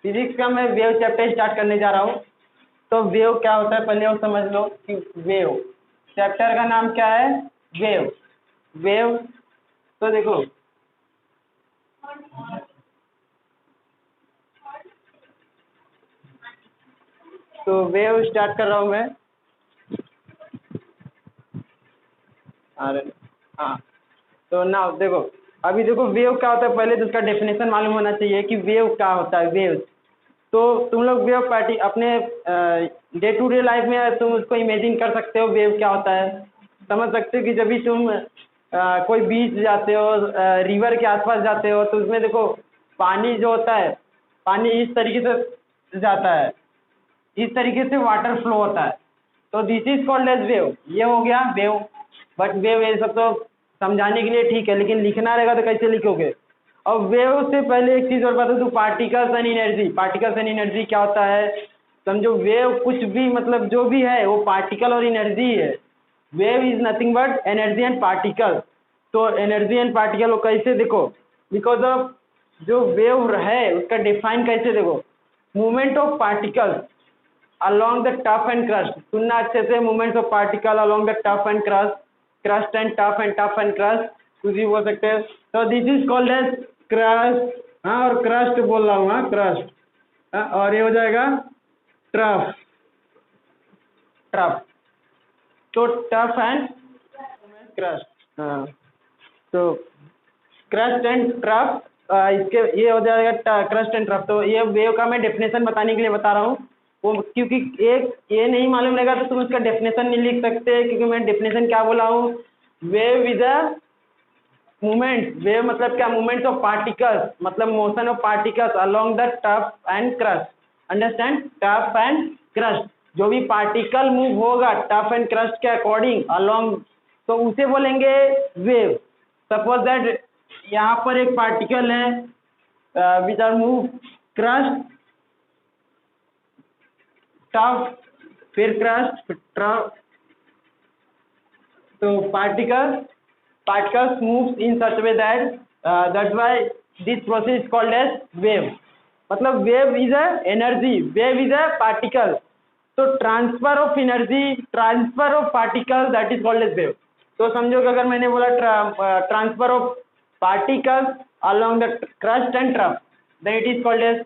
Physics का मैं wave chapter start करने जा रहा हूँ। तो वेव क्या होता है पहले वो समझ लो कि वेव चैप्टर का नाम क्या है, वेव। वेव तो देखो तो वेव स्टार्ट कर रहा हूँ मैं। अरे हाँ, तो ना देखो, अभी देखो वेव क्या होता है पहले तो उसका डेफिनेशन मालूम होना चाहिए कि वेव क्या होता है। वेव तो तुम लोग वेव पार्टी अपने डे टू डे लाइफ में तुम उसको इमेजिन कर सकते हो वेव क्या होता है, समझ सकते हो कि जब भी तुम कोई बीच जाते हो, रिवर के आसपास जाते हो, तो उसमें देखो पानी जो होता है, पानी इस तरीके से जाता है, इस तरीके से वाटर फ्लो होता है। तो this is called as wave. ये हो गया वेव। बट वेव ये सब तो समझाने के लिए ठीक है, लेकिन लिखना रहेगा तो कैसे लिखोगे। और वेव से पहले एक चीज़ और बता दूँ, particles and energy. Particles and energy क्या होता है समझो। वेव कुछ भी मतलब जो भी है वो पार्टिकल और एनर्जी है। Wave is nothing but energy and particle. तो एनर्जी एंड पार्टिकल वो कैसे देखो, बिकॉज ऑफ जो वेव है उसका डिफाइन कैसे देखो, movement of particles along the tough and crust। सुनना अच्छे से, movements of particle along the tough and crust, crust and tough and crust कुछ भी बोल सकते हैं। तो this is called as crest. हाँ, और क्रस्ट बोल रहा हूँ, हाँ क्रस्ट। और ये हो जाएगा ट्रफ। ट्रफ तो टफ एंड क्रस्ट। हाँ, तो क्रस्ट एंड ट्रफ, इसके ये हो जाएगा क्रस्ट एंड ट्रफ। तो ये वेव का मैं डेफिनेशन बताने के लिए बता रहा हूँ वो, क्योंकि एक ये नहीं मालूम रहेगा तो तुम उसका डेफिनेशन नहीं लिख सकते, क्योंकि मैं डेफिनेशन क्या बोला हूँ, wave is a movement. Wave मतलब क्या, मूवमेंट्स ऑफ पार्टिकल्स, मतलब motion of particles along the tough and crust. Understand, tough and crust, जो भी पार्टिकल मूव होगा टफ एंड क्रस्ट के अकॉर्डिंग अलोंग, तो उसे बोलेंगे वेव। सपोज दैट यहाँ पर एक पार्टिकल है which are move crest trough फिर क्रस्ट फिर ट्रफ। तो particles moves in such a way that that's why this process is called as wave। मतलब wave is a energy, wave is a particle। तो transfer of energy, transfer of particle, that is called as wave. तो समझो कि अगर मैंने बोला transfer of particles along the crest and trough, then it is called as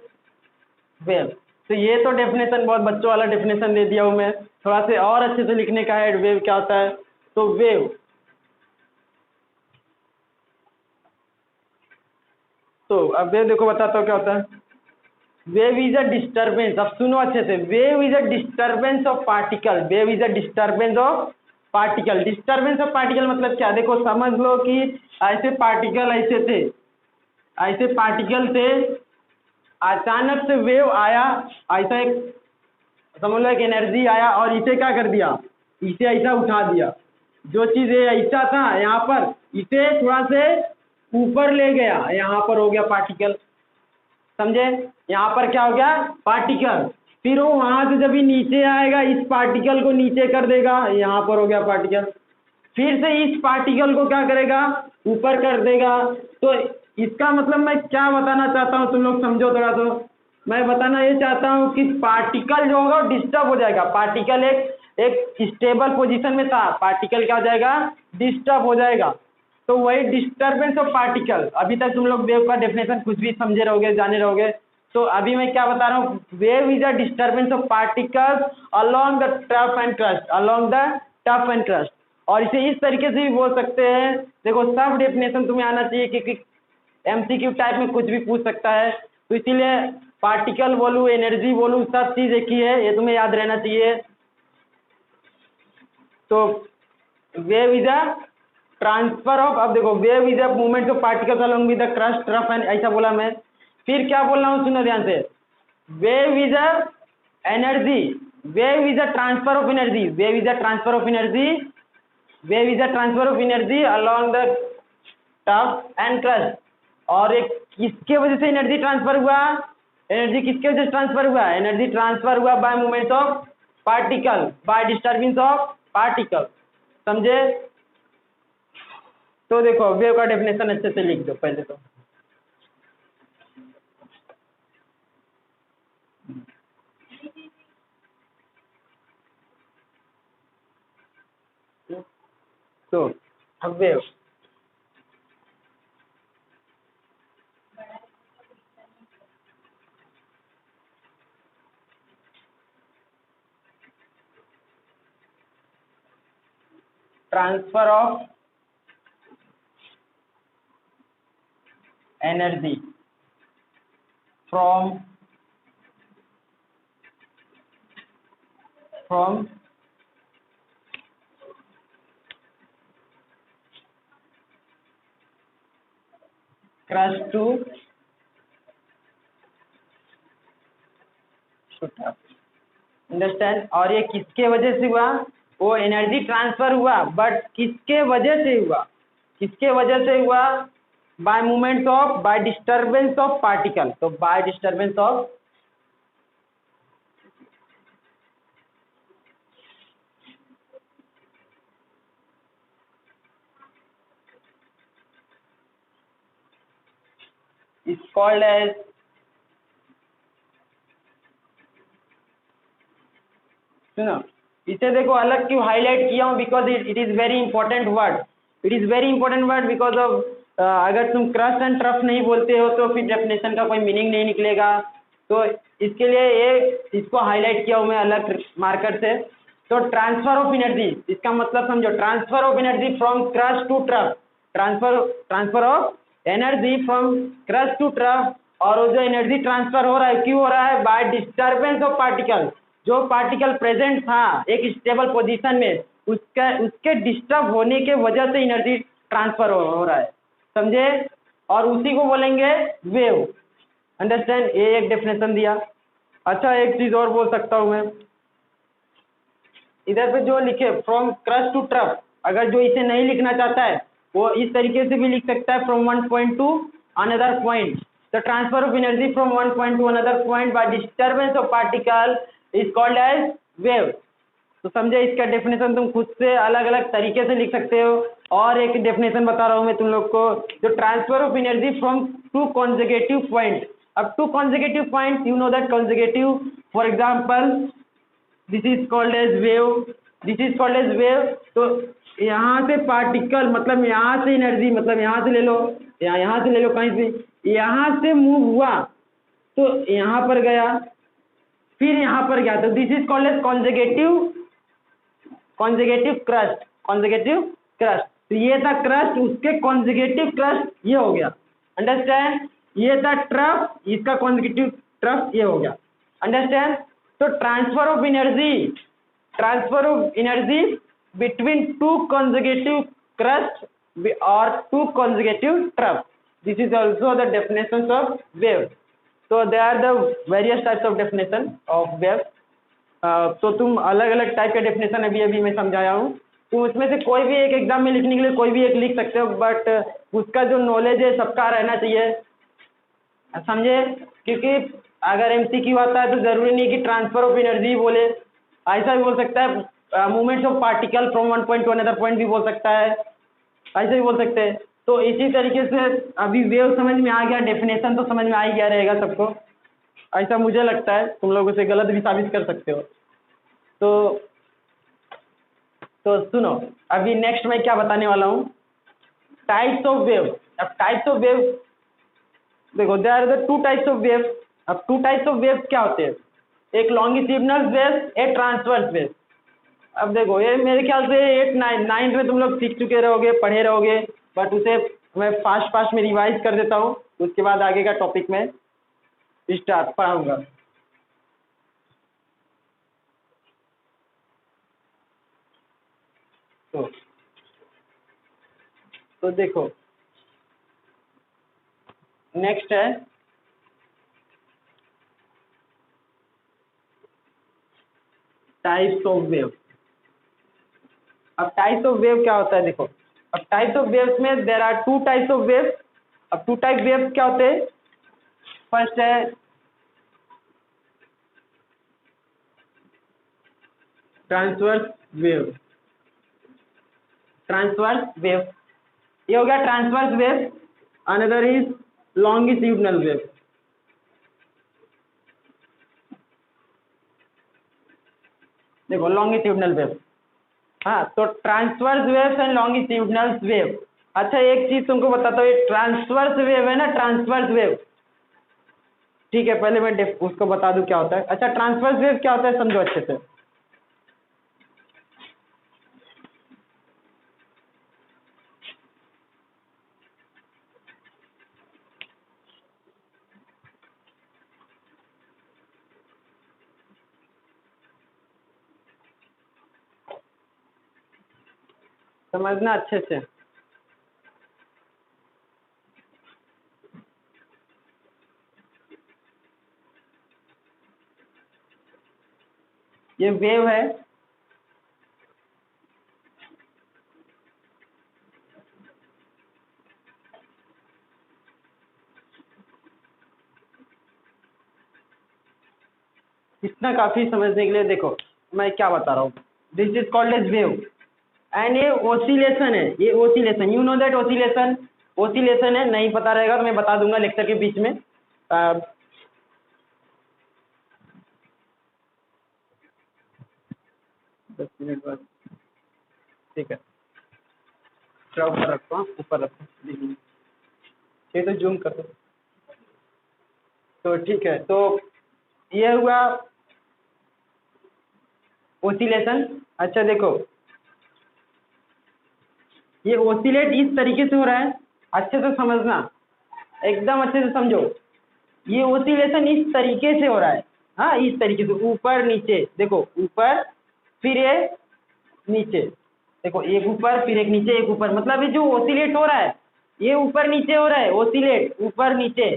wave. तो ये तो डेफिनेशन बहुत बच्चों वाला डेफिनेशन दे दिया हूँ मैं, थोड़ा से और अच्छे से लिखने का है वेव क्या होता है। तो वेव, तो अब वेव देखो बताता हूँ क्या होता है। वेव इज अ डिस्टर्बेंस, अब सुनो अच्छे से, wave is a disturbance of particle. Wave is a disturbance of particle. Disturbance of particle मतलब क्या, देखो समझ लो कि ऐसे पार्टिकल ऐसे थे, ऐसे पार्टिकल थे, अचानक से वेव आया, ऐसा एक समझ लो एक एनर्जी आया और इसे क्या कर दिया, इसे ऐसा उठा दिया। जो चीज़ ये ऐसा था यहाँ पर, इसे थोड़ा से ऊपर ले गया, यहाँ पर हो गया पार्टिकल। समझे, यहाँ पर क्या हो गया पार्टिकल। फिर वो वहाँ से जब ही नीचे आएगा इस पार्टिकल को नीचे कर देगा, यहाँ पर हो गया पार्टिकल। फिर से इस पार्टिकल को क्या करेगा, ऊपर कर देगा। तो इसका मतलब मैं क्या बताना चाहता हूँ, तुम लोग समझो थोड़ा। तो मैं बताना ये चाहता हूँ कि पार्टिकल जो होगा डिस्टर्ब हो जाएगा। पार्टिकल एक स्टेबल पोजीशन में था, पार्टिकल क्या हो जाएगा, डिस्टर्ब हो जाएगा। तो वही डिस्टर्बेंस ऑफ पार्टिकल। अभी तक तुम लोग वेव का डेफिनेशन कुछ भी समझे रहोगे, जाने रहोगे। तो अभी मैं क्या बता रहा हूँ, wave is a disturbance of particles along the tough and crust, along the tough and crust. और इसे इस तरीके से भी बोल सकते हैं, देखो सब डेफिनेशन तुम्हें आना चाहिए, क्योंकि एमसीक्यू टाइप में कुछ भी पूछ सकता है। तो इसीलिए पार्टिकल बोलूँ, एनर्जी बोलूँ, सब चीज़ एक ही है, ये तुम्हें याद रहना चाहिए। तो wave is a transfer of, अब देखो wave is a movement of particles along with the crust rough and, ऐसा बोला मैं। फिर क्या बोल रहा हूँ सुनो ध्यान से, wave is a energy, wave is a transfer of energy, wave is a transfer of energy, wave is a transfer of energy along the tough and crust. और एक किसके वजह से एनर्जी ट्रांसफर हुआ, एनर्जी किसके वजह से ट्रांसफर हुआ, एनर्जी ट्रांसफर हुआ by movement of particle, by disturbance of particle. समझे। तो देखो वेव का डेफिनेशन अच्छे से लिख दो पहले तो। तो अब wave transfer of energy from crest to understand. और ये किसके वजह से हुआ? वो एनर्जी ट्रांसफर हुआ, बट किसके वजह से हुआ? किसके वजह से हुआ? By movement of, by disturbance of particle. तो by disturbance of is called as सुनो, इसे देखो अलग क्यों हाईलाइट किया हूँ? Because it is very important word. It is very important word because of अगर तुम क्रस्ट एंड ट्रफ नहीं बोलते हो तो फिर डेफिनेशन का कोई मीनिंग नहीं निकलेगा। तो इसके लिए ये इसको हाईलाइट किया हूँ मैं अलग मार्कर से। तो ट्रांसफर ऑफ एनर्जी, इसका मतलब समझो, transfer of energy from crest to trough. Transfer of energy from crest to trough. और वो जो एनर्जी ट्रांसफर हो रहा है क्यों हो रहा है? By disturbance of particle. जो पार्टिकल प्रेजेंट था एक स्टेबल पोजीशन में, उसके डिस्टर्ब होने के वजह से एनर्जी ट्रांसफर हो रहा है, समझे? और उसी को बोलेंगे वेव। अंडरस्टैंड? ये एक डेफिनेशन दिया। अच्छा, एक चीज और बोल सकता हूँ मैं, इधर पे जो लिखे फ्रॉम क्रस्ट टू ट्रफ, अगर जो इसे नहीं लिखना चाहता है वो इस तरीके से भी लिख सकता है, from one point to another point. The transfer of energy from one point to another point by disturbance of particle is called as wave. तो समझे, इसका डेफिनेशन तुम खुद से अलग अलग तरीके से लिख सकते हो। और एक डेफिनेशन बता रहा हूँ मैं तुम लोग को, जो transfer of energy from two consecutive point. अब two consecutive point, you know that consecutive, for example this is called as wave, this is called as wave. तो यहाँ से पार्टिकल, मतलब यहाँ से एनर्जी, मतलब यहाँ से ले लो, यहाँ से ले लो, कहीं से यहाँ से मूव हुआ तो यहाँ पर गया, फिर यहाँ पर गया, तो this is called as consecutive crest. Consecutive crest, तो ये था क्रस्ट, उसके कॉन्जिक्यूटिव क्रस्ट ये हो गया। अंडरस्टैंड? ये था ट्रफ, इसका कॉन्जिक्यूटिव ट्रफ ये हो गया। अंडरस्टैंड? तो transfer of energy between two consecutive crest और two consecutive trough, this is also the definition of wave. तो they are the various types of definition of wave. तो तुम अलग अलग टाइप के डेफिनेशन अभी मैं समझाया हूँ, तो उसमें से कोई भी एक एग्जाम में लिखने के लिए कोई भी एक लिख सकते हो, बट उसका जो नॉलेज है सबका रहना चाहिए, समझे? क्योंकि अगर एमसीक्यू आता है तो जरूरी नहीं कि ट्रांसफर ऑफ एनर्जी बोले, ऐसा भी बोल सकता है movements of particle from one point to another point भी बोल सकता है, ऐसे भी बोल सकते हैं। तो इसी तरीके से अभी वेव समझ में आ गया, डेफिनेशन तो समझ में आ ही गया रहेगा सबको, ऐसा मुझे लगता है। तुम लोग उसे गलत भी साबित कर सकते हो। तो सुनो, अभी नेक्स्ट मैं क्या बताने वाला हूँ, टाइप्स ऑफ वेव। अब टाइप्स ऑफ वेव देखो, there are the two types of wave. अब टू टाइप्स ऑफ वेव क्या होते हैं? एक लॉन्गिट्यूडिनल वेव, एक ट्रांसवर्स वेव। अब देखो, ये मेरे ख्याल से 8 9 में तुम लोग सीख चुके रहोगे, पढ़े रहोगे, बट उसे मैं फास्ट में रिवाइज कर देता हूँ, उसके बाद आगे का टॉपिक में स्टार्ट पढ़ाऊंगा। तो देखो, नेक्स्ट है टाइप्स ऑफ वेव। अब टाइप्स ऑफ वेव क्या होता है? देखो, अब टाइप्स ऑफ वेव्स में there are two types of wave. अब टू टाइप वेव क्या होते हैं? फर्स्ट है ट्रांसवर्स वेव। ट्रांसवर्स वेव, ये हो गया transverse wave. Another is longitudinal wave. देखो, लॉन्गिट्यूडिनल वेव, हाँ, तो transverse waves and longitudinal wave. अच्छा, एक चीज तुमको बताता हूँ, ये ट्रांसवर्स वेव है ना, ट्रांसवर्स वेव, ठीक है, पहले मैं उसको बता दूं क्या होता है। अच्छा, ट्रांसवर्स वेव क्या होता है समझो अच्छे से। समझना अच्छे से। ये वेव है, इतना काफी समझने के लिए। देखो मैं क्या बता रहा हूँ, this is called as wave and ये ओसिलेशन है, ये oscillation, you know that oscillation, oscillation है, नहीं पता रहेगा तो मैं बता दूंगा लेक्चर के बीच में। 10 मिनट बाद, ठीक है, थोड़ा ऊपर रखो, हाँ ऊपर रखो, ये तो जूम कर दो। तो ठीक है, तो ये हुआ ओसिलेशन। अच्छा देखो, ये ओसिलेट इस तरीके से हो रहा है, अच्छे से समझना, एकदम अच्छे से समझो। ये ओसिलेशन इस तरीके से हो रहा है, हाँ इस तरीके से, ऊपर नीचे, देखो ऊपर फिर ये नीचे, देखो एक ऊपर फिर एक नीचे, एक ऊपर, मतलब ये जो ओसिलेट हो रहा है ये ऊपर नीचे हो रहा है, ओसिलेट ऊपर नीचे।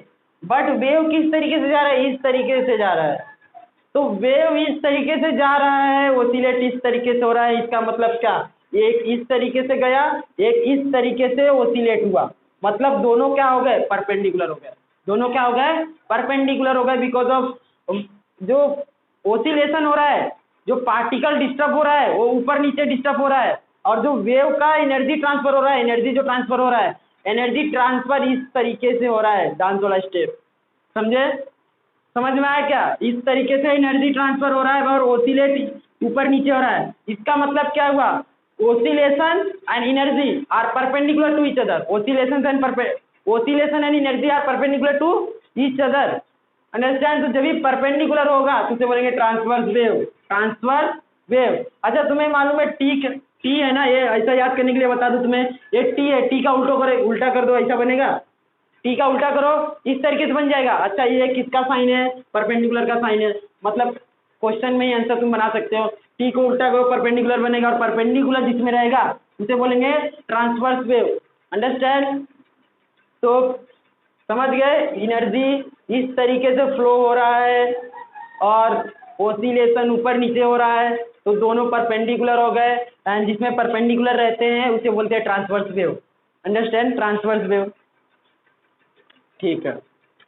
बट वेव किस तरीके से जा रहा है, इस तरीके से जा रहा है। तो वेव इस तरीके से जा रहा है, ओसिलेट इस तरीके से हो रहा है, इसका मतलब क्या, एक इस तरीके से गया, एक इस तरीके से ओसिलेट हुआ, मतलब दोनों क्या हो गए, परपेंडिकुलर हो गए, दोनों क्या हो गए, परपेंडिकुलर हो गए, बिकॉज ऑफ जो ओसिलेशन हो रहा है, जो पार्टिकल डिस्टर्ब हो रहा है वो ऊपर नीचे डिस्टर्ब हो रहा है, और जो वेव का एनर्जी ट्रांसफर हो रहा है, एनर्जी जो ट्रांसफर हो रहा है, एनर्जी ट्रांसफर इस तरीके से हो रहा है, डांस वाला स्टेप, समझे, समझ में आया क्या, इस तरीके से एनर्जी ट्रांसफर हो रहा है और ओसिलेट ऊपर नीचे हो रहा है। इसका मतलब क्या हुआ, oscillation and energy are perpendicular to each other, oscillation and energy are perpendicular to each other, understand. तो जब भी परपेंडिकुलर होगा तो उसे बोलेंगे ट्रांसवर्स वेव, ट्रांसवर्स वेव। अच्छा तुम्हें मालूम है टी है ना, ये ऐसा याद करने के लिए बता दूं तुम्हें, ये टी है, टी का उल्टा कर दो, ऐसा बनेगा, टी का उल्टा करो, इस तरीके से बन जाएगा। अच्छा ये किसका साइन है, परपेंडिकुलर का साइन है, मतलब क्वेश्चन में ही आंसर तुम बना सकते हो, टी को उल्टा करो परपेंडिकुलर बनेगा, और परपेंडिकुलर जिसमें रहेगा उसे बोलेंगे ट्रांसवर्स वेव, अंडरस्टैंड। तो समझ गए, एनर्जी इस तरीके से फ्लो हो रहा है और ओसिलेशन ऊपर नीचे हो रहा है, तो दोनों परपेंडिकुलर हो गए, एंड जिसमें परपेंडिकुलर रहते हैं उसे बोलते हैं transverse wave, understand, transverse wave, ठीक है।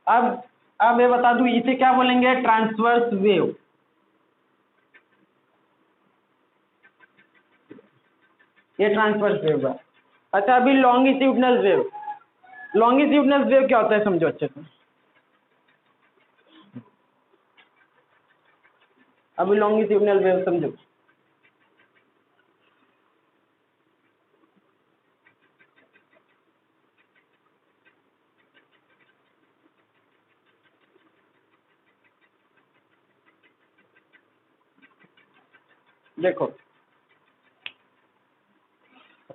अब ये बता दूं इसे क्या बोलेंगे, ट्रांसवर्स वेव, ये ट्रांसवर्स वेव है। अच्छा अभी लॉन्गिट्यूडनल वेव, लॉन्गिट्यूडनल वेव क्या होता है समझो अच्छे से। अभी लॉन्गिट्यूडनल वेव समझो, देखो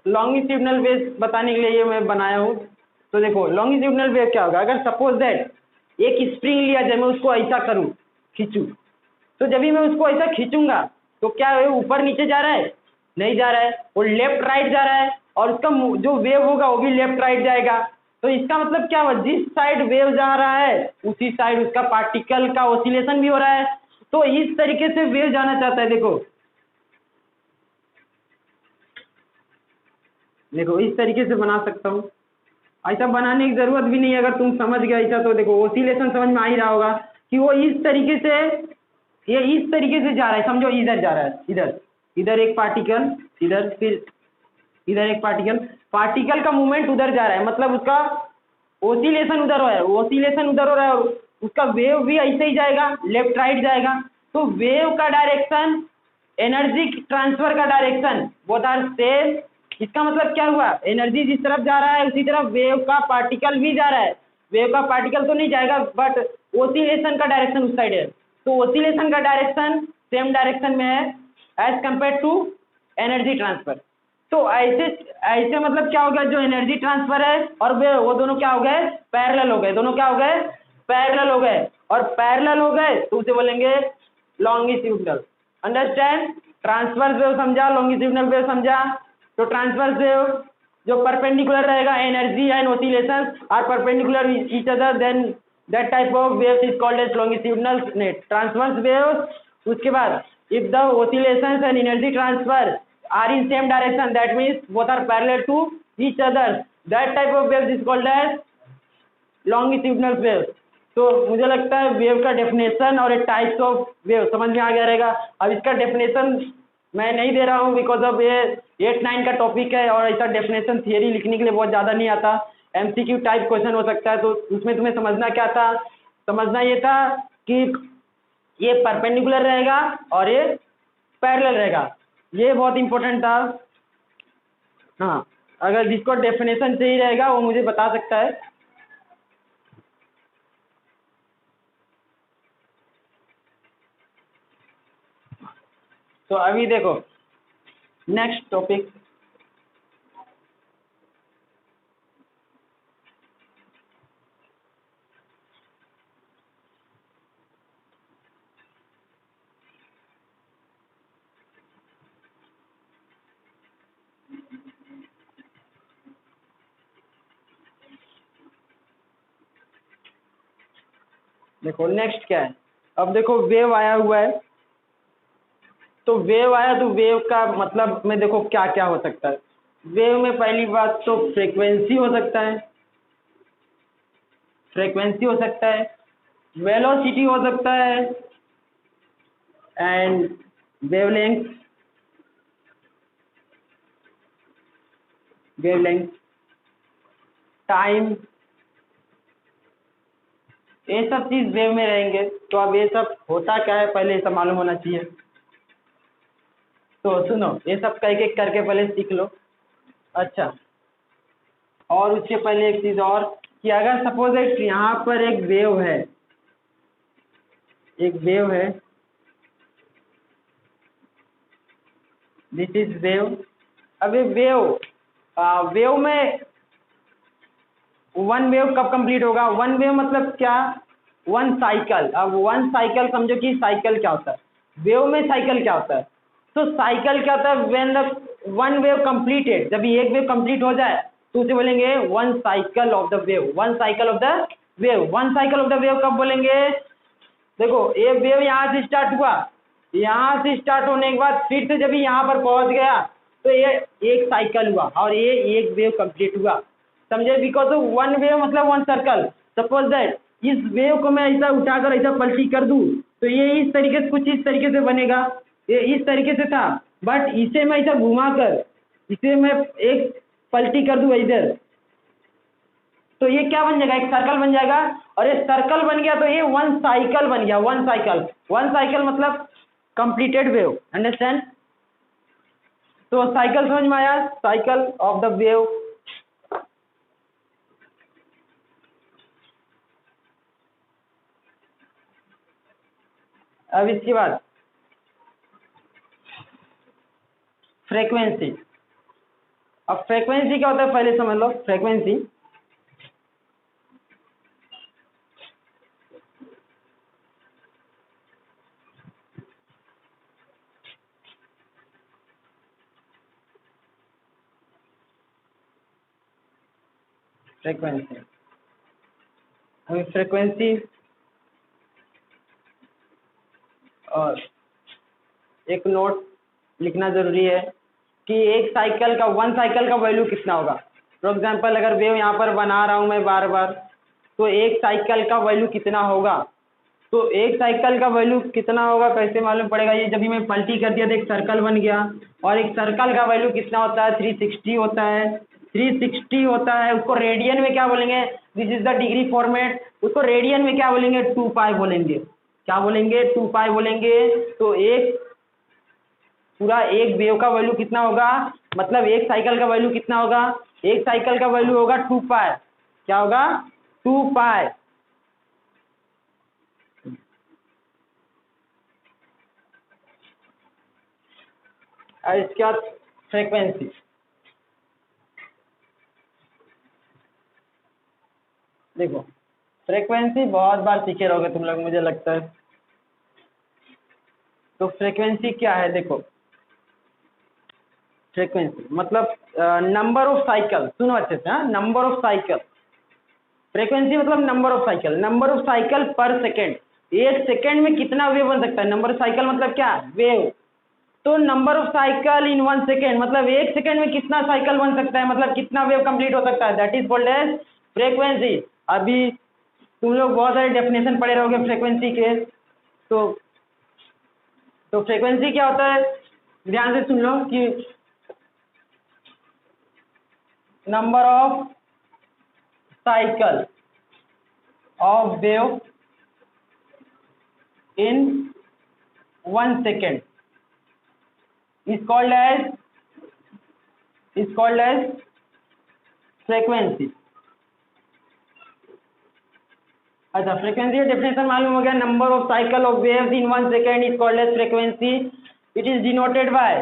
लॉन्गिट्यूडनल वेव बताने के लिए ये मैं बनाया हूँ। तो देखो लॉन्गिट्यूडनल वेव क्या होगा, अगर सपोज दैट एक स्प्रिंग लिया जाए, मैं उसको ऐसा करूँ, खींचूं, तो जब भी मैं उसको ऐसा खींचूंगा तो क्या है, ऊपर नीचे जा रहा है, नहीं जा रहा है, वो लेफ्ट राइट जा रहा है, और उसका जो वेव होगा वो भी लेफ्ट राइट जाएगा। तो इसका मतलब क्या हुआ, जिस साइड वेव जा रहा है उसी साइड उसका पार्टिकल का ओसिलेशन भी हो रहा है। तो इस तरीके से वेव जाना चाहता है, देखो देखो इस तरीके से बना सकता हूँ, ऐसा बनाने की जरूरत भी नहीं है, अगर तुम समझ गए ऐसा तो देखो ओसिलेशन समझ में आ ही रहा होगा कि वो इस तरीके से, ये इस तरीके से जा रहा है, समझो इधर जा रहा है, इधर इधर एक पार्टिकल, इधर फिर इधर एक पार्टिकल, पार्टिकल का मूवमेंट उधर जा रहा है, मतलब उसका ओसिलेशन उधर हो रहा है, ओसिलेशन उधर हो रहा है, उसका वेव भी ऐसे ही जाएगा, लेफ्ट राइट जाएगा। तो वेव का डायरेक्शन एनर्जी ट्रांसफर का डायरेक्शन बोथ आर सेम। इसका मतलब क्या हुआ, एनर्जी जिस तरफ जा रहा है उसी तरफ वेव का पार्टिकल भी जा रहा है। वेव का पार्टिकल तो नहीं जाएगा बट ओसिलेशन का डायरेक्शन उस साइड है, तो ओसिलेशन का डायरेक्शन सेम डायरेक्शन में है as compare to energy transfer. तो ऐसे ऐसे मतलब क्या हो गया, जो एनर्जी ट्रांसफर है और वो दोनों क्या हो गए, पैरेलल हो गए, दोनों क्या हो गए, पैरेलल हो गए। और पैरेलल हो गए तो उसे बोलेंगे लॉन्गिट्यूडनल। अंडरस्टैंड, ट्रांसवर्स वेव समझा, लॉन्गिट्यूडनल वेव समझा। तो ट्रांसवर्स वेव जो परपेंडिकुलर रहेगा, energy and oscillation are perpendicular each other, then that type of wave is called as longitudinal net transverse wave. उसके बाद if the oscillations and energy transfer are in same direction, that means both are parallel to each other, that type of wave is called as longitudinal wave। तो मुझे लगता है wave का definition और types of wave समझ में आ गया रहेगा। अब इसका डेफिनेशन मैं नहीं दे रहा हूँ बिकॉज ऑफ ये 8-9 का टॉपिक है और ऐसा डेफिनेशन थियरी लिखने के लिए बहुत ज़्यादा नहीं आता। MCQ टाइप क्वेश्चन हो सकता है, तो उसमें तुम्हें समझना क्या था, समझना ये था कि ये परपेंडिकुलर रहेगा और ये पैरेलल रहेगा, ये बहुत इंपॉर्टेंट था। हाँ, अगर जिसको डेफिनेशन चाहिए रहेगा वो मुझे बता सकता है। तो अभी देखो नेक्स्ट टॉपिक, देखो नेक्स्ट क्या है। अब देखो वेव आया हुआ है, तो वेव आया तो वेव का मतलब में देखो क्या क्या हो सकता है। वेव में पहली बात तो फ्रीक्वेंसी हो सकता है, फ्रीक्वेंसी हो सकता है, वेलोसिटी हो सकता है एंड वेवलेंथ, वेवलेंथ, टाइम, ये सब चीज वेव में रहेंगे। तो अब ये सब होता क्या है पहले ये सब मालूम होना चाहिए। तो सुनो, ये सब एक एक करके पहले सीख लो। अच्छा, और उसके पहले एक चीज और कि अगर सपोज एक यहाँ पर एक वेव है, एक वेव है, दिस इज वेव। अब ये वेव में वन वेव कब कंप्लीट होगा, वन वेव मतलब क्या, वन साइकिल। अब वन साइकिल समझो कि साइकिल क्या होता है, वेव में साइकिल क्या होता है। तो साइकिल क्या होता है, when the one wave completed, जब एक वेव कंप्लीट हो जाए तो उसे बोलेंगे one cycle of the wave, one cycle of the wave. One cycle of the wave कब बोलेंगे, देखो ये वेव यहाँ से स्टार्ट हुआ, यहाँ से स्टार्ट होने के बाद फिर से जब यहाँ पर पहुँच गया तो ये एक साइकिल हुआ और ये एक वेव कंप्लीट हुआ, समझे। बिकॉज वन वेव मतलब वन सर्कल। सपोज दैट इस वेव को मैं ऐसा उठाकर ऐसा पलटी कर दूं तो ये इस तरीके से, कुछ इस तरीके से बनेगा, ये इस तरीके से था, बट इसे मैं ऐसा घुमाकर इसे मैं एक पलटी कर दूं इधर, तो ये क्या बन जाएगा, एक सर्कल बन जाएगा। और ये सर्कल बन गया तो ये वन साइकिल बन गया, वन साइकिल। वन साइकिल मतलब कंप्लीटेड वेव, अंडरस्टैंड। तो साइकिल समझ में आया, साइकिल ऑफ द वेव। अब इसके बाद फ्रीक्वेंसी। अब फ्रीक्वेंसी क्या होता है पहले समझ लो। फ्रीक्वेंसी फ्रीक्वेंसी अभी फ्रीक्वेंसी और एक नोट लिखना जरूरी है कि एक साइकिल का, वन साइकिल का वैल्यू कितना होगा। फॉर एग्जांपल अगर वेव यहाँ पर बना रहा हूँ मैं बार बार, तो एक साइकिल का वैल्यू कितना होगा। तो एक साइकिल का वैल्यू कितना होगा कैसे मालूम पड़ेगा, ये जब भी मैं पलटी कर दिया तो एक सर्कल बन गया। और एक सर्कल का वैल्यू कितना होता है, 360 होता है, 360 होता है। उसको रेडियन में क्या बोलेंगे, this is the degree format. उसको रेडियन में क्या बोलेंगे, 2 पाई बोलेंगे। क्या बोलेंगे, 2 पाई बोलेंगे। तो एक पूरा एक वेव का वैल्यू कितना होगा, मतलब एक साइकिल का वैल्यू कितना होगा, एक साइकिल का वैल्यू होगा 2 पाई। क्या होगा? 2 पाई। और इसके बाद फ्रीक्वेंसी, देखो फ्रीक्वेंसी बहुत बार सीखे रहोगे तुम लोग मुझे लगता है। तो फ्रीक्वेंसी क्या है? देखो फ्रीक्वेंसी मतलब नंबर ऑफ साइकिल, सुनो अच्छे से, हाँ, नंबर ऑफ साइकिल। फ्रीक्वेंसी मतलब number of cycle, number of cycle पर सेकेंड। एक सेकेंड में कितना वेव बन सकता है, नंबर ऑफ साइकिल मतलब क्या, वेव। तो number of cycle in 1 second मतलब एक सेकेंड में कितना साइकिल बन सकता है, मतलब कितना वेव कंप्लीट हो सकता है, that is called as frequency. अभी तुम लोग बहुत सारे डेफिनेशन पढ़े रहोगे फ्रीक्वेंसी के। तो फ्रीक्वेंसी क्या होता है, ध्यान से सुन लो कि number of cycle of wave in 1 second is called as frequency। अच्छा, फ्रीक्वेंसी का डेफिनेशन मालूम हो गया। Number of cycle of waves in 1 second is called as frequency. It is denoted by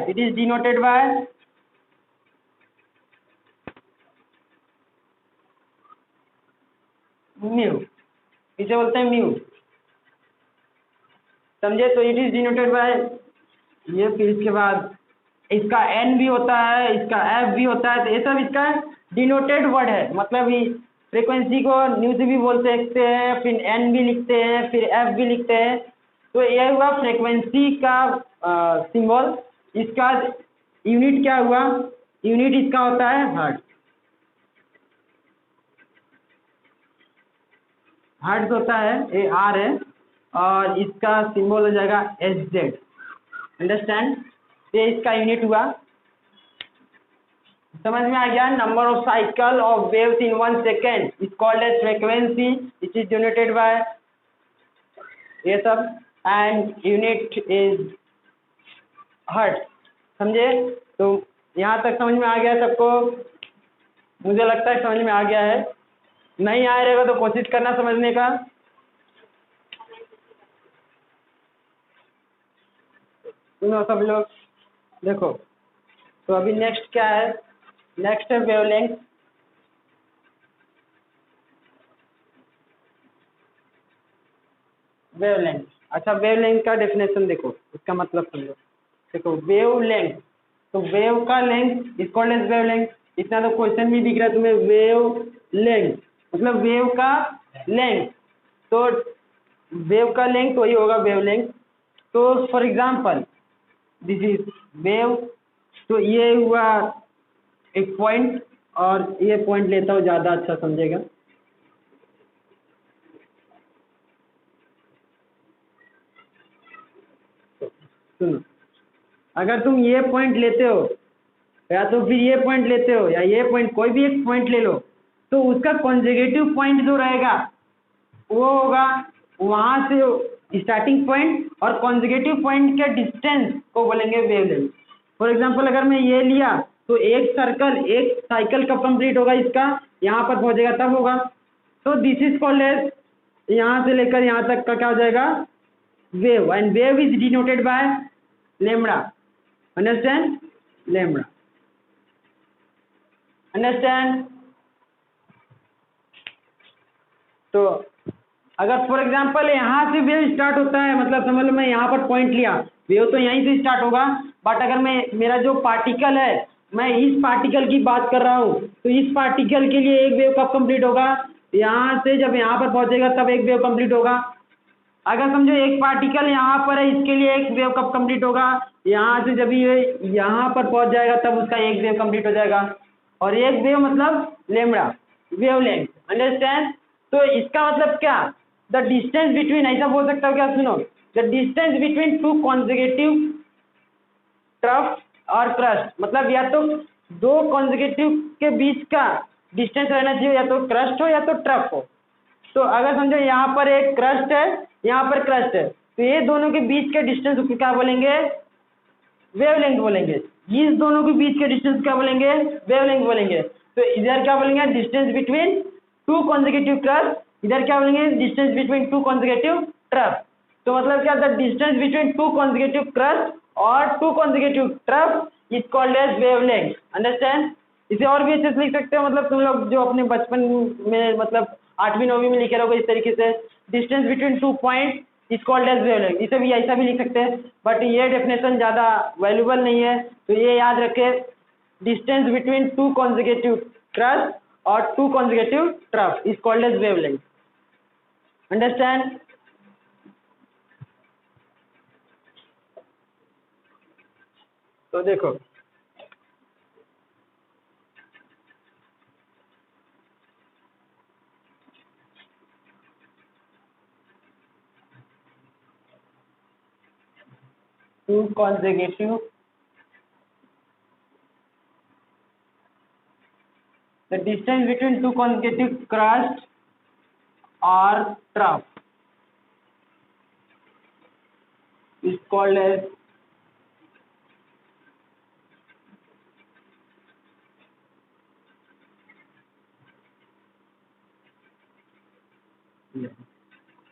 mu, इसे बोलते हैं म्यू, समझे। तो इट इज डिनोटेड बाय ये, फिर इसके बाद इसका एन भी होता है, इसका एफ भी होता है, तो ये सब इसका डिनोटेड वर्ड है। मतलब फ्रीक्वेंसी को न्यू से भी बोल सकते हैं, फिर एन भी लिखते हैं, फिर एफ भी लिखते हैं। तो यह हुआ फ्रीक्वेंसी का सिंबल। इसका यूनिट क्या हुआ, यूनिट इसका होता है हर्ट्ज। हर्ट्ज होता है, ये आर है, और इसका सिंबल हो जाएगा एस जेड। अंडरस्टैंड? ये इसका यूनिट हुआ, समझ में आ गया। Number of cycle of waves in 1 second is called as frequency, it is denoted by ये सब, एंड यूनिट इज हर्ट्ज। समझे? तो यहाँ तक समझ में आ गया सबको? मुझे लगता है समझ में आ गया है। नहीं आया रहेगा तो कोशिश करना समझने का। सुनो सब लोग, देखो तो अभी नेक्स्ट क्या है, नेक्स्ट है वेवलेंथ। वेवलेंथ, अच्छा वेवलेंथ का डेफिनेशन देखो, इसका मतलब समझो। देखो वेवलेंथ, तो वेव का length is called as wavelength. इतना तो क्वेश्चन भी दिख रहा है तुम्हें, वेव लेंथ मतलब वेव का लेंथ। तो वेव का लेंथ वही होगा वेवलेंथ। तो for example this is wave, तो ये हुआ एक पॉइंट, और ये पॉइंट लेता हूँ, ज़्यादा अच्छा समझेगा। सुनो, अगर तुम ये पॉइंट लेते हो, या तो फिर ये पॉइंट लेते हो, या ये पॉइंट, कोई भी एक पॉइंट ले लो, तो उसका कॉन्जिगेटिव पॉइंट जो रहेगा वो होगा वहाँ से स्टार्टिंग पॉइंट, और कॉन्जिगेटिव पॉइंट के डिस्टेंस को बोलेंगे वेवलेंथ। फॉर एग्जांपल अगर मैं ये लिया, तो एक सर्कल, एक साइकिल कब कंप्लीट होगा इसका, यहाँ पर पहुँचेगा तब होगा। तो दिस इज कॉल्ड एज, यहाँ से लेकर यहाँ तक का क्या हो जाएगा, wave, and wave is denoted by lambda. Understand? Lambda, understand? तो अगर फॉर एग्जांपल यहाँ से वेव स्टार्ट होता है, मतलब समझ लो मैं यहाँ पर पॉइंट लिया, वेव तो यहीं से स्टार्ट होगा, बट अगर मैं, मेरा जो पार्टिकल है, मैं इस पार्टिकल की बात कर रहा हूँ, तो इस पार्टिकल के लिए एक वेव कब कंप्लीट होगा, यहाँ से जब यहाँ पर पहुँचेगा तब एक वेव कंप्लीट होगा। अगर समझो एक पार्टिकल यहाँ पर है, इसके लिए एक वेव कब कंप्लीट होगा, यहाँ से जब ये यहाँ पर पहुँच जाएगा तब उसका एक वेव कंप्लीट हो जाएगा। और एक वेव मतलब लैम्ब्डा, वेवलेंथ। अंडरस्टैंड? तो इसका मतलब क्या, द डिस्टेंस बिटवीन, ऐसा बोल सकता हूँ क्या, सुनो, the distance between to कॉन्जिगेटिव trough और क्रस्ट, मतलब या तो दो कॉन्जिगेटिव के बीच का डिस्टेंस रहना चाहिए, या तो क्रस्ट हो या तो ट्रफ हो। तो अगर समझो यहाँ पर एक क्रस्ट है, यहाँ पर क्रस्ट है, तो ये दोनों के बीच के डिस्टेंस को क्या बोलेंगे, वेवलेंथ बोलेंगे। इस दोनों के बीच के डिस्टेंस क्या बोलेंगे? वेवलेंथ बोलेंगे। तो इधर क्या बोलेंगे? Distance between two consecutive trough. इधर क्या बोलेंगे? Distance between two consecutive trough. तो मतलब क्या? The distance between two consecutive trough और two consecutive trough is called as wavelength. Understand? इसे और भी अच्छे से लिख सकते हो, मतलब तुम लोग जो अपने बचपन में मतलब 8वीं 9वीं में लिखे रहोगे इस तरीके से, distance between two point is called as wavelength. इसे भी ऐसा भी लिख सकते हैं, बट ये डेफिनेशन ज़्यादा वैल्यूबल नहीं है, तो ये याद रखे, distance between two consecutive trough और two consecutive trough is called as wavelength. Understand? तो देखो, two consecutive, the distance between two consecutive crust or trough is called as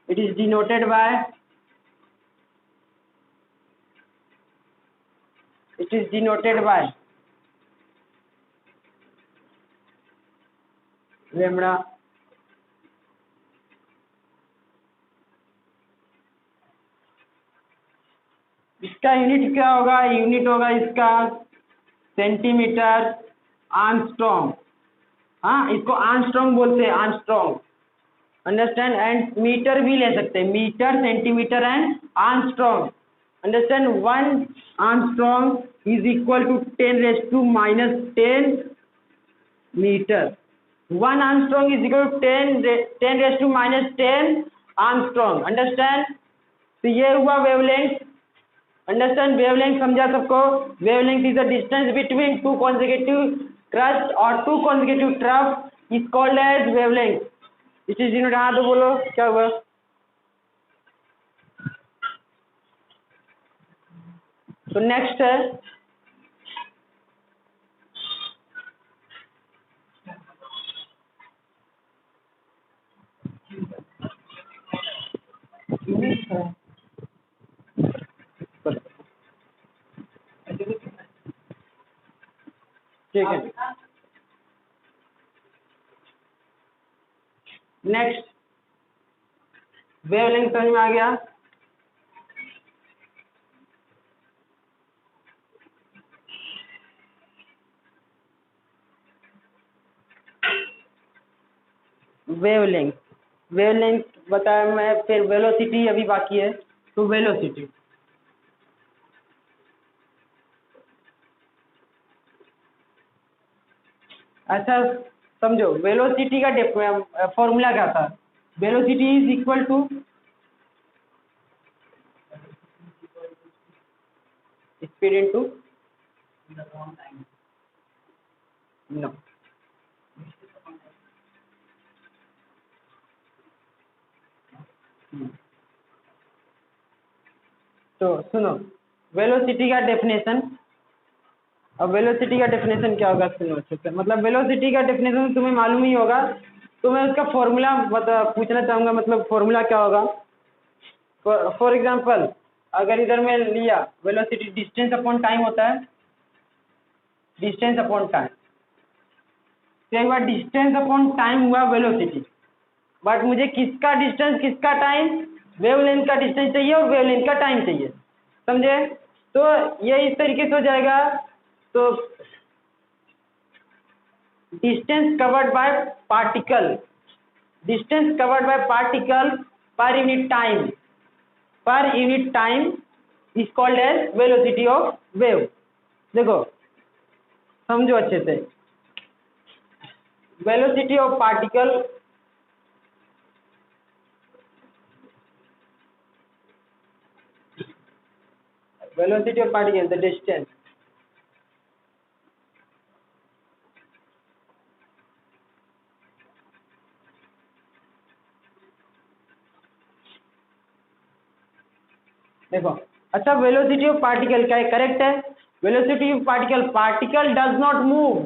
it is denoted by lambda इसका unit क्या होगा? Unit होगा इसका centimetre Armstrong. हाँ, इसको आर्मस्ट्रॉन्ग बोलते हैं, आर्मस्ट्रॉन्ग। अंडरस्टैंड? एंड मीटर भी ले सकते हैं, metre, centimetre and angstrom. Understand? 1 angstrom is equal to 10⁻⁻10 metre. 1 angstrom is equal to 10⁻⁻10 angstrom. Understand? तो ये हुआ वेवलेंथ। अंडरस्टैंड? वेवलेंथ समझा सबको? Wavelength is the distance between two consecutive crest और two consecutive trough is called as wavelength. It is unit. हाँ तो बोलो क्या हुआ? तो नेक्स्ट है ठीक है। नेक्स्ट, वेवलेंथ समझ में आ गया? वेवलेंथ, वेवलेंथ बताया मैं, फिर वेलोसिटी अभी बाकी है। तो वेलोसिटी, अच्छा समझो, वेलोसिटी का फॉर्मूला क्या था? Velocity is equal to speed into no, तो सुनो वेलोसिटी का डेफिनेशन। अब वेलोसिटी का डेफिनेशन क्या होगा सुनो अच्छे से। मतलब वेलोसिटी का डेफिनेशन तुम्हें मालूम ही होगा, तो मैं उसका फॉर्मूला पूछना चाहूँगा, मतलब फॉर्मूला क्या होगा। फॉर एग्जांपल, अगर इधर में लिया वेलोसिटी डिस्टेंस अपॉन टाइम होता है, डिस्टेंस अपॉन टाइम। तो एक बार डिस्टेंस अपॉन टाइम हुआ वेलोसिटी, बट मुझे किसका डिस्टेंस किसका टाइम? वेवलेंथ का डिस्टेंस चाहिए और वेवलेंथ का टाइम चाहिए। समझे? तो ये इस तरीके से हो जाएगा। तो distance covered by particle, distance covered by particle per unit time, per unit time is called as velocity of wave. देखो समझो अच्छे से, velocity of particle velocity of particle, the distance, देखो अच्छा, वेलोसिटी ऑफ पार्टिकल क्या है? Correct है। Velocity of particle, particle does not move,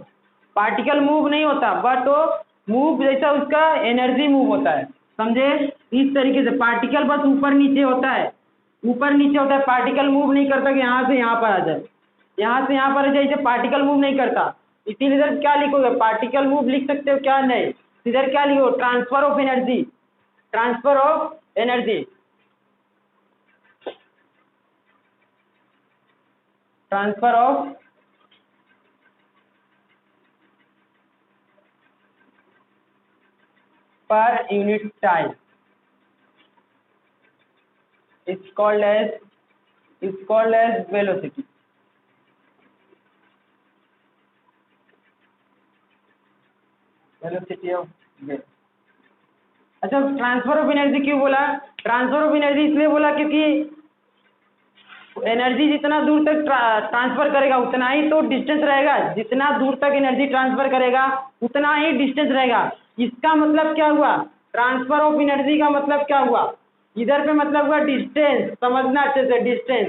particle move नहीं होता, बट वो मूव जैसा उसका एनर्जी मूव होता है, समझे? इस तरीके से पार्टिकल बस ऊपर नीचे होता है, ऊपर नीचे होता है, पार्टिकल मूव नहीं करता कि यहाँ से यहाँ पर आ जाए, यहाँ से यहाँ पर आ जाए, इसे पार्टिकल मूव नहीं करता। इसीलिए इधर क्या लिखोगे? पार्टिकल मूव लिख सकते हो क्या? नहीं। इधर क्या लिखो? Transfer of energy, transfer of energy, transfer of per unit time is called as velocity, velocity of wave। अच्छा, ट्रांसफर ऑफ एनर्जी क्यों बोला? ट्रांसफर ऑफ एनर्जी इसलिए बोला क्योंकि एनर्जी जितना दूर तक ट्रांसफर करेगा उतना ही तो डिस्टेंस रहेगा, जितना दूर तक एनर्जी ट्रांसफर करेगा उतना ही डिस्टेंस रहेगा। इसका मतलब क्या हुआ? ट्रांसफर ऑफ एनर्जी का मतलब क्या हुआ? इधर पे मतलब हुआ डिस्टेंस, समझना अच्छे से, डिस्टेंस,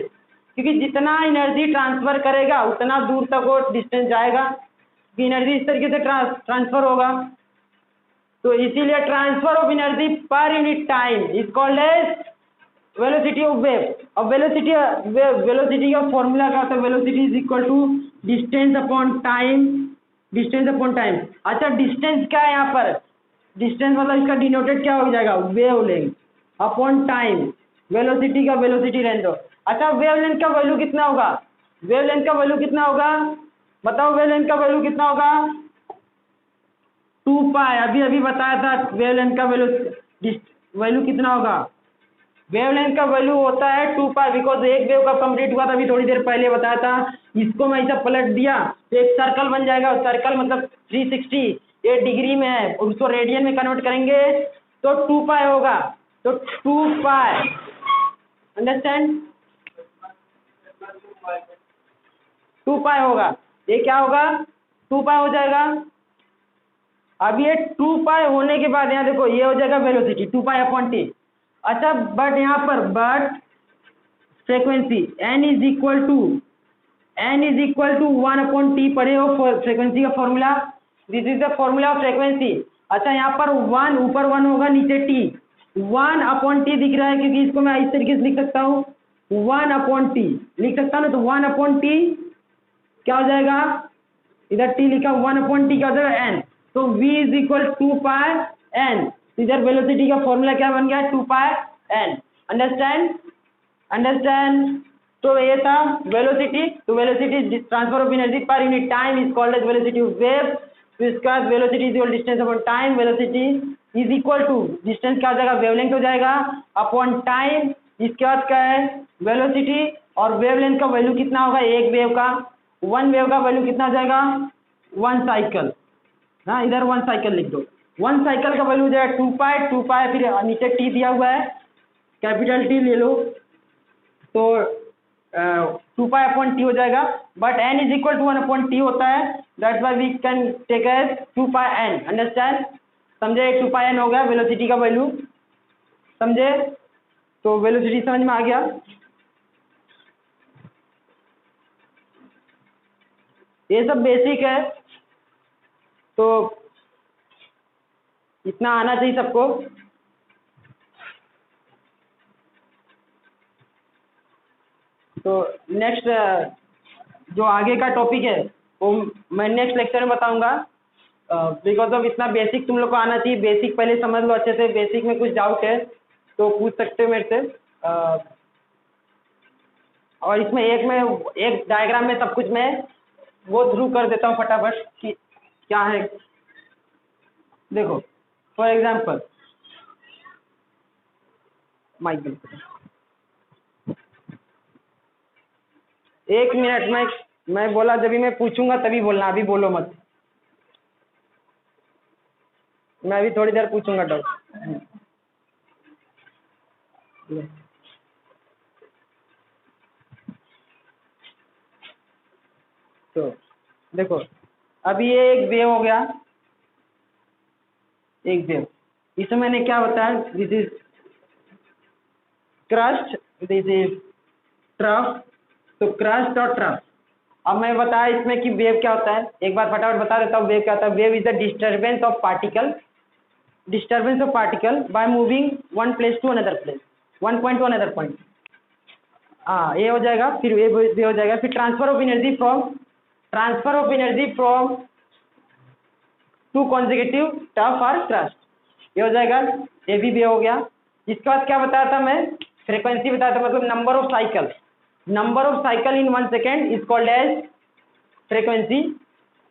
क्योंकि जितना एनर्जी ट्रांसफर करेगा उतना दूर तक वो डिस्टेंस जाएगा, एनर्जी इस तरीके से ट्रांसफर होगा। तो इसीलिए transfer of energy per unit time is called as velocity of wave. अब वेलोसिटी का फॉर्मूला क्या होता है? Velocity is equal to distance upon time, distance upon time. अच्छा, डिस्टेंस क्या है यहाँ पर? डिस्टेंस मतलब इसका डिनोटेड क्या हो जाएगा? Wave length upon time, velocity का वेलोसिटी रहने दो। अच्छा, वेव लेंथ का वैल्यू कितना होगा? वेव लेंथ का वैल्यू कितना होगा? बताओ, वेव लेंथ का वैल्यू कितना होगा? 2 पाई, अभी बताया था वेव लेंथ का वैल्यू कितना होगा? वेव लेंथ का वैल्यू होता है 2 पाई, बिकॉज एक वेव का कंप्लीट हुआ था, अभी थोड़ी देर पहले बताया था। इसको मैं ऐसा पलट दिया तो एक सर्कल बन जाएगा, सर्कल मतलब 360 डिग्री में है, उसको रेडियन में कन्वर्ट करेंगे तो 2 पाई होगा, तो 2 पाई, अंडरस्टैंड? 2 पाई होगा, ये क्या होगा? 2 पाई हो जाएगा। अब ये 2 पाई होने के बाद यहाँ देखो, ये हो जाएगा वेलोसिटी 2 पाई अपॉन टी। अच्छा, बट यहाँ पर frequency n is equal to 1 upon T पढ़े हो फ्रीक्वेंसी का formula? This is the formula of frequency. अच्छा, यहाँ पर 1 ऊपर 1 होगा, नीचे टी, 1 अपॉन टी दिख रहा है, क्योंकि इसको मैं इस तरीके से लिख सकता हूँ, 1 अपॉन टी लिख सकता हूँ ना, तो 1 अपॉन टी क्या हो जाएगा? इधर टी लिखा, 1 अपॉन टी क्या हो जाएगा? n, तो v is equal 2 pi n, इधर वेलोसिटी का फॉर्मूला क्या बन गया? 2 पाई n। अंडरस्टैंड? तो ये था वेलोसिटी। तो velocity transfer of energy per unit time is called as velocity of wave. तो इसका velocity is equal distance upon time, velocity is equal to distance क्या हो जाएगा? वेवलेंथ हो जाएगा अपॉन टाइम। इसके बाद क्या है? वेलोसिटी और वेवलेंथ का वैल्यू कितना होगा? एक वेव का, 1 वेव का वैल्यू कितना हो जाएगा? 1 साइकिल। हाँ, इधर 1 साइकिल लिख दो, 1 साइकिल का वैल्यू हो जाएगा 2 पाई, फिर नीचे टी दिया हुआ है, कैपिटल टी ले लो, तो 2 पाई अपॉन टी हो जाएगा, but n is equal to 1 upon T होता है, that's why we can take as 2 pi n। Understand? समझे? 2 पाई n हो गया वेलोसिटी का वैल्यू, समझे? तो वेलोसिटी समझ में आ गया? ये सब बेसिक है, तो इतना आना चाहिए सबको। तो नेक्स्ट जो आगे का टॉपिक है वो मैं नेक्स्ट लेक्चर में बताऊंगा, बिकॉज ऑफ इतना बेसिक तुम लोग को आना चाहिए। बेसिक पहले समझ लो अच्छे से, बेसिक में कुछ डाउट है तो पूछ सकते हो मेरे से। और इसमें एक डायग्राम में सब कुछ मैं वो थ्रू कर देता हूँ फटाफट कि क्या है। देखो, फॉर एग्जाम्पल, माइक, 1 मिनट, मैं बोला जब भी मैं पूछूंगा तभी बोलना, अभी बोलो मत। मैं अभी थोड़ी देर पूछूंगा डाउट। तो देखो, अभी ये एक वेव हो गया, एक वेव, इसमें मैंने क्या बताया? This is crust, this is trough, तो क्रस्ट और ट्रफ। अब मैं बताया इसमें कि वेव क्या होता है, एक बार फटाफट बता देता हूँ वेव क्या होता है। Wave is the disturbance of particle by moving one place to another place, one point to another point. हाँ ये हो जाएगा, फिर ये हो जाएगा, फिर transfer of energy from two consecutive trough और क्रस्ट, ये हो जाएगा, ये भी हो गया। इसके बाद क्या बताया था मैं, फ्रीक्वेंसी बताया था, मतलब number of cycle in 1 second is called as frequency.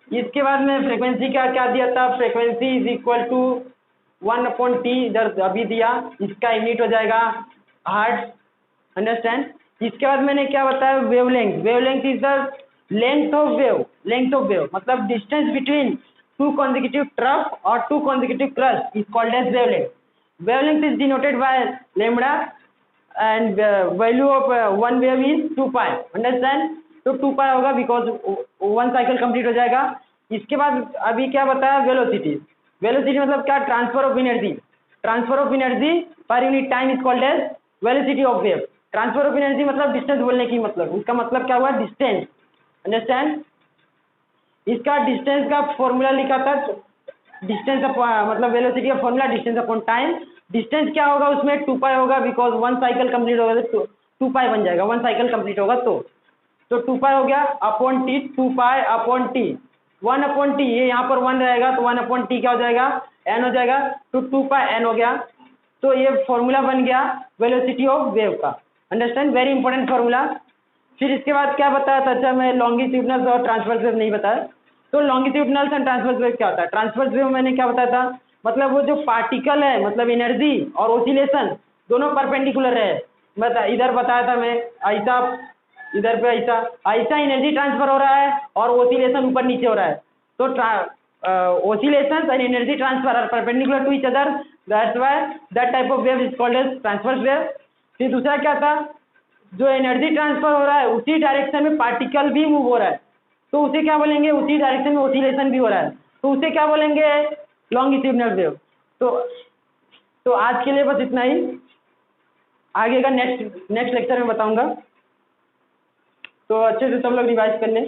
इसके बाद में फ्रीक्वेंसी क्या क्या दिया था, frequency is equal to 1/t, इधर अभी दिया, इसका यूनिट हो जाएगा हर्ट्ज, अंडरस्टैंड। इसके बाद मैंने क्या बताया, wavelength is the length of wave, मतलब distance between two consecutive trough or two consecutive crust is called as wavelength is denoted by lambda and value of one wave is 2 pi, understand। तो 2 pi होगा because one cycle complete हो जाएगा। इसके बाद अभी क्या बताया, वेलोसिटी मतलब क्या, transfer of energy per unit time is called as velocity of wave. Transfer of energy मतलब डिस्टेंस बोलने की, मतलब उसका मतलब क्या हुआ, डिस्टेंस, अंडरस्टैंड। इसका डिस्टेंस का फॉर्मूला लिखा था, डिस्टेंस मतलब वेलोसिटी का formula distance upon time. Distance क्या होगा उसमें 2 pi होगा, बिकॉज वन साइकिल कंप्लीट होगा तो 2 pi बन जाएगा, वन साइकिल कंप्लीट होगा तो 2 pi हो गया upon T, 2 pi upon T, 1/t, ये यहाँ पर 1 रहेगा तो 1/t क्या हो जाएगा, n हो जाएगा, तो 2 pi n हो गया। तो ये फॉर्मूला बन गया वेलोसिटी ऑफ वेव का, अंडरस्टैंड, वेरी इंपॉर्टेंट फॉर्मूला। फिर इसके बाद क्या बताया था, अच्छा मैं लॉन्गिट्यूडनल और ट्रांसवर्स वेव नहीं बताया। तो लॉन्गिट्यूडनल एंड ट्रांसवर्स वेव क्या होता है, ट्रांसवर्स वेव मैंने क्या बताया था, मतलब वो जो पार्टिकल है, मतलब एनर्जी और ओसिलेशन दोनों परपेंडिकुलर है। इधर बताया था मैं ऐसा, इधर पे ऐसा एनर्जी ट्रांसफर हो रहा है और ओसिलेशन ऊपर नीचे हो रहा है। तो oscillation and energy transfer are perpendicular to each other, that's why that type of wave is called as transverse wave. फिर दूसरा क्या था, जो एनर्जी ट्रांसफर हो रहा है उसी डायरेक्शन में पार्टिकल भी मूव हो रहा है, तो उसे क्या बोलेंगे, उसी डायरेक्शन में ओसिलेशन भी हो रहा है, तो उसे क्या बोलेंगे, लॉन्गिट्यूडनल वेव। तो आज के लिए बस इतना ही, आगे का नेक्स्ट लेक्चर में बताऊंगा। तो अच्छे से सब लोग रिवाइज कर लें।